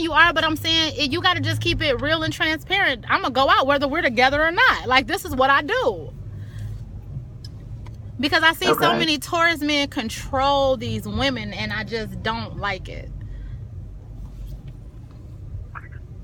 you are, but I'm saying you got to just keep it real and transparent. I'm going to go out whether we're together or not. Like, this is what I do. Because I see so many Taurus men control these women, and I just don't like it.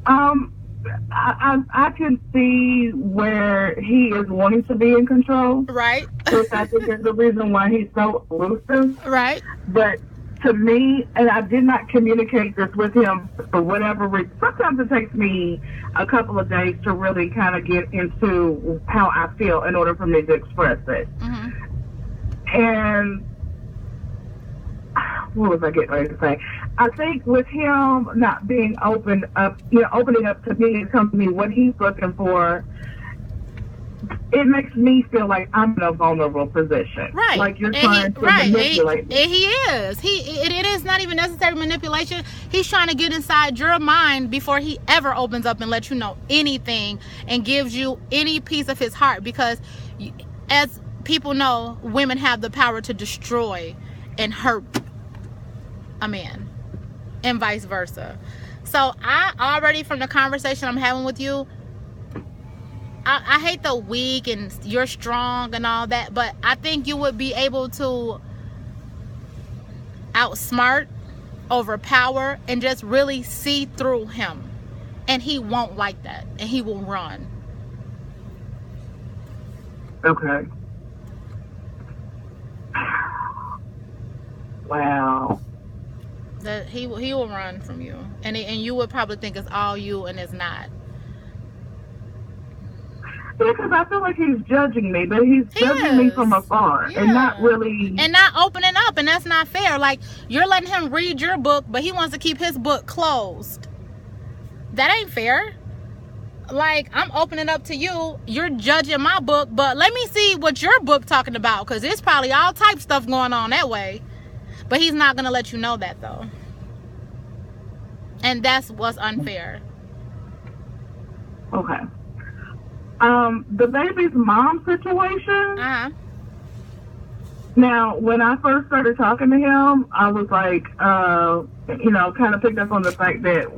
I can see where he is wanting to be in control. Right. Which I think is the reason why he's so elusive. Right. But to me, and I did not communicate this with him for whatever reason. Sometimes it takes me a couple of days to really kind of get into how I feel in order for me to express it. Mm-hmm. And what was I getting ready to say? I think with him not being opening up to me and telling me what he's looking for, it makes me feel like I'm in a vulnerable position. Right. Like you're trying to manipulate me. He is. It is not even necessary manipulation. He's trying to get inside your mind before he ever opens up and lets you know anything and gives you any piece of his heart. Because as people know, women have the power to destroy and hurt a man. And vice versa. So I already, from the conversation I'm having with you, I hate the weak and you're strong and all that, but I think you would be able to outsmart, overpower, and just really see through him. And he won't like that. And he will run. Okay. Wow. That he will run from you, and you would probably think it's all you, and it's not. Because I feel like he's judging me, but he's judging me from afar and not really, and not opening up, and that's not fair. Like, you're letting him read your book, but he wants to keep his book closed. That ain't fair. Like, I'm opening up to you, you're judging my book, but let me see what your book talking about, because there's probably all type stuff going on that way. But he's not going to let you know that, though. And that's what's unfair. Okay. The baby's mom situation. Uh-huh. Now, when I first started talking to him, I was like, kind of picked up on the fact that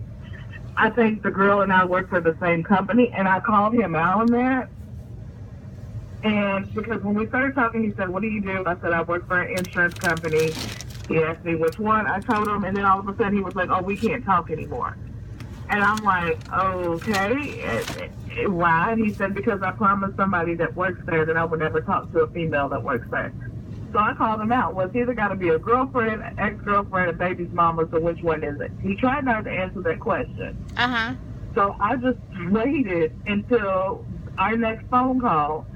I think the girl and I work for the same company, and I called him out on that. And because when we started talking, he said, "What do you do?" I said, "I work for an insurance company." He asked me which one. I told him, and then all of a sudden he was like, "Oh, we can't talk anymore." And I'm like, "Okay, why?" And he said, "Because I promised somebody that works there that I would never talk to a female that works there." So I called him out. Well, it's either got to be a girlfriend, an ex-girlfriend, a baby's mama, so which one is it? He tried not to answer that question. Uh-huh. So I just waited until our next phone call,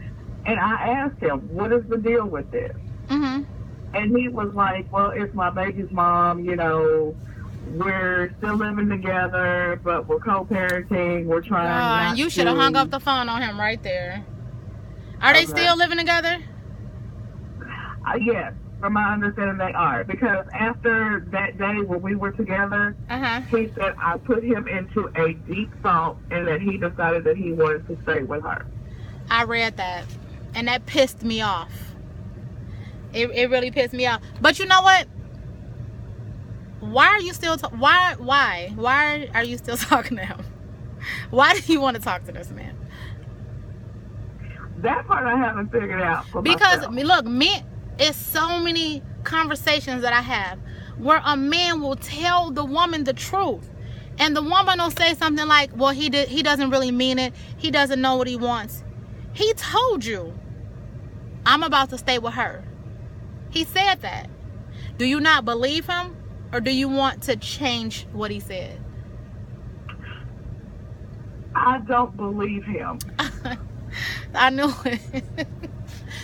and I asked him, "What is the deal with this?" Mm-hmm. And he was like, "Well, it's my baby's mom, we're still living together, but we're co-parenting, we're trying you should have hung up the phone on him right there. Are they still living together? Yes, from my understanding they are. Because after that day when we were together, he said I put him into a deep thought and that he decided that he wanted to stay with her. I read that, and that pissed me off. It really pissed me off. But you know what? Why are you still why are you still talking to him? Why do you want to talk to this man? That part I haven't figured out for because myself. Look, me, it's so many conversations that I have where a man will tell the woman the truth, and the woman will say something like, "Well, he doesn't really mean it. He doesn't know what he wants." He told you, "I'm about to stay with her." He said that. Do you not believe him, or do you want to change what he said? I don't believe him. I knew it.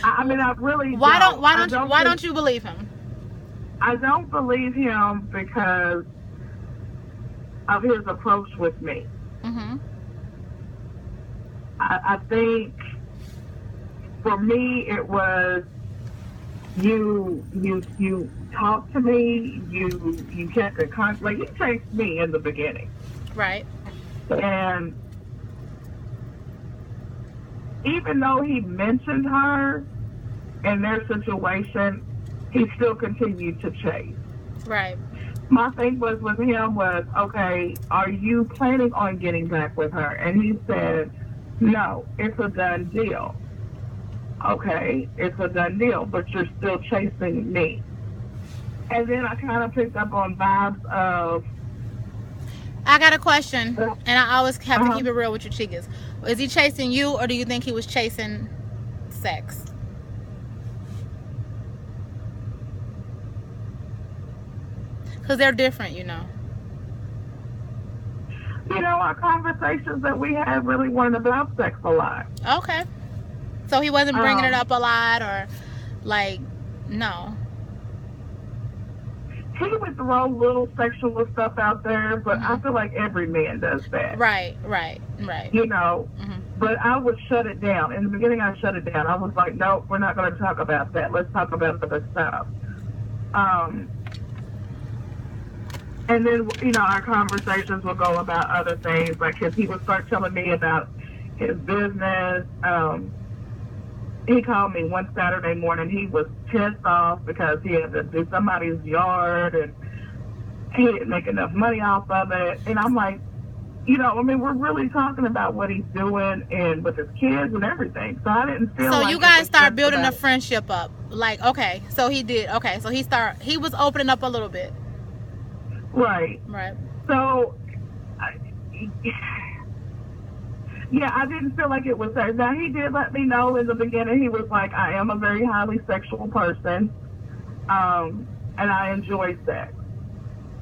I mean, I really why don't you believe him? I don't believe him because of his approach with me. Mm-hmm. I think for me it was you talked to me, you kept in contact. Like, you chased me in the beginning, right? And even though he mentioned her and their situation, he still continued to chase. Right. my thing was with him was, okay, are you planning on getting back with her? And he said, no, it's a done deal. Okay, it's a done deal, but you're still chasing me. And then I kind of picked up on vibes of, I got a question, and I always have to uh-huh. keep it real with you chicas. Is he chasing you, or do you think he was chasing sex? Because they're different, you know. Our conversations that we had really weren't about sex a lot. Okay. So he wasn't bringing it up a lot, or like, no. He would throw little sexual stuff out there, but I feel like every man does that. Right. But I would shut it down. In the beginning, I shut it down. I was like, no, we're not going to talk about that. Let's talk about other stuff. And then, our conversations will go about other things. Like, he would start telling me about his business. He called me one Saturday morning. He was pissed off because he had to do somebody's yard and he didn't make enough money off of it. And I'm like, we're really talking about what he's doing and with his kids and everything. So I didn't feel so like you guys start building a friendship up. Like, okay, so he did. Okay, so he was opening up a little bit. Right. So, yeah, I didn't feel like it was there. Now, he did let me know in the beginning. He was like, I am a very highly sexual person, and I enjoy sex.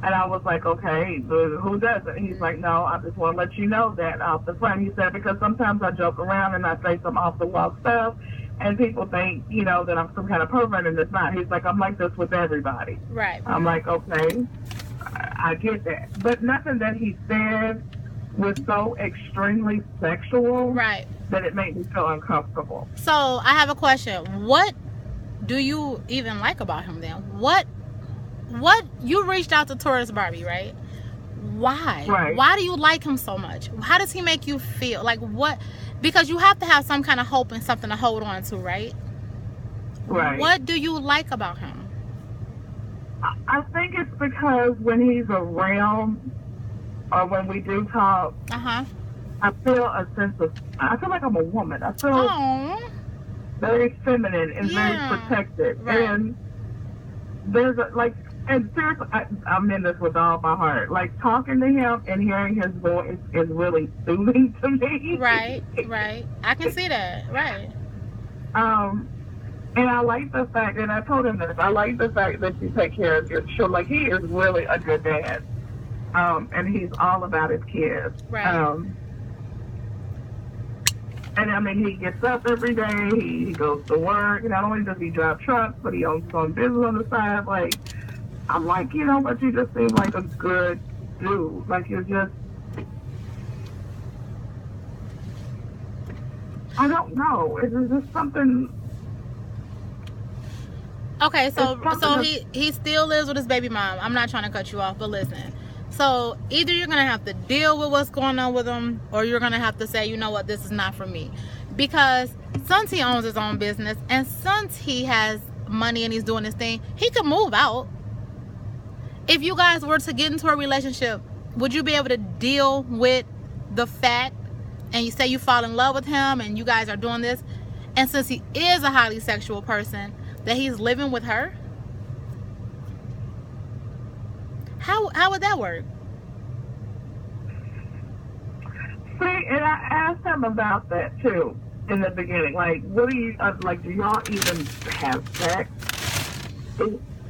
And I was like, okay, who doesn't? He's like, no, I just want to let you know that off the front. He said, because sometimes I joke around and I say some off-the-wall stuff, and people think, that I'm some kind of pervert, and it's not. He's like, I'm like this with everybody. Right. I'm like, okay, I get that. But nothing that he said was so extremely sexual that it made me feel uncomfortable. So I have a question. What do you even like about him then? What you reached out to Taurus Barbie, right? Why? Right. Why do you like him so much? How does he make you feel? Like, what? Because you have to have some kind of hope and something to hold on to, right? Right. What do you like about him? I think it's because when he's around or when we do talk, I feel a sense of, I feel like I'm a woman. I feel very feminine and very protected. Right. And there's and seriously, I mean this with all my heart. Like, talking to him and hearing his voice is really soothing to me. Right. I can see that. Right. And I like the fact, and I told him this, I like the fact that you take care of your children. Like, he is really a good dad. And he's all about his kids. Right. And I mean, he gets up every day, he goes to work. Not only does he drive trucks, but he owns his own business on the side. Like, I'm like, but you just seem like a good dude. Like, you're just, I don't know. It's just something. Okay, so he still lives with his baby mom. I'm not trying to cut you off, but listen. So either you're gonna have to deal with what's going on with him, or you're gonna have to say, you know what, this is not for me. Because since he owns his own business and since he has money and he's doing this thing, he could move out. If you guys were to get into a relationship, would you be able to deal with the fact, and you say you fall in love with him and you guys are doing this, and since he is a highly sexual person, that he's living with her? How would that work? See, and I asked him about that too in the beginning. Like, what do you do? Y'all even have sex?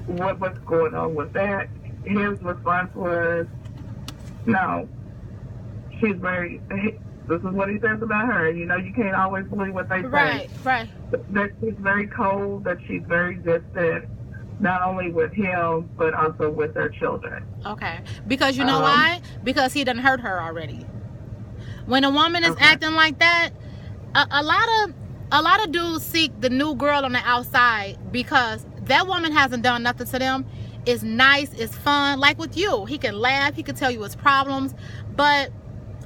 What's going on with that? His response was, no. She's very. This is what he says about her. You can't always believe what they say. Right. That she's very cold. That she's very distant. Not only with him, but also with their children. Okay. Because you know why? Because he done hurt her already. When a woman is acting like that, a lot of dudes seek the new girl on the outside because that woman hasn't done nothing to them. It's nice, it's fun. Like with you, he can laugh, he can tell you his problems, but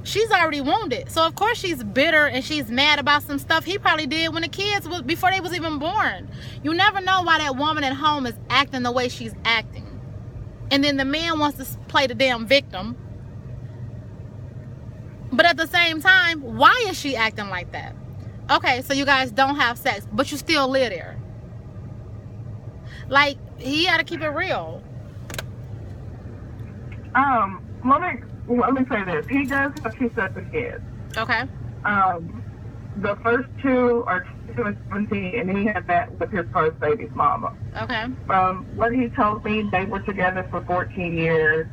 she's already wounded. So of course she's bitter and she's mad about some stuff he probably did when the kids was before they was even born. You never know why that woman at home is acting the way she's acting. And then the man wants to play the damn victim. But at the same time, why is she acting like that? Okay, so you guys don't have sex, but you still live there. Like, he got to keep it real. Let me say this. He does have 2 sets of kids. Okay. The first 2 are 2 and 17, and he had that with his first baby's mama. Okay. What he told me, they were together for 14 years.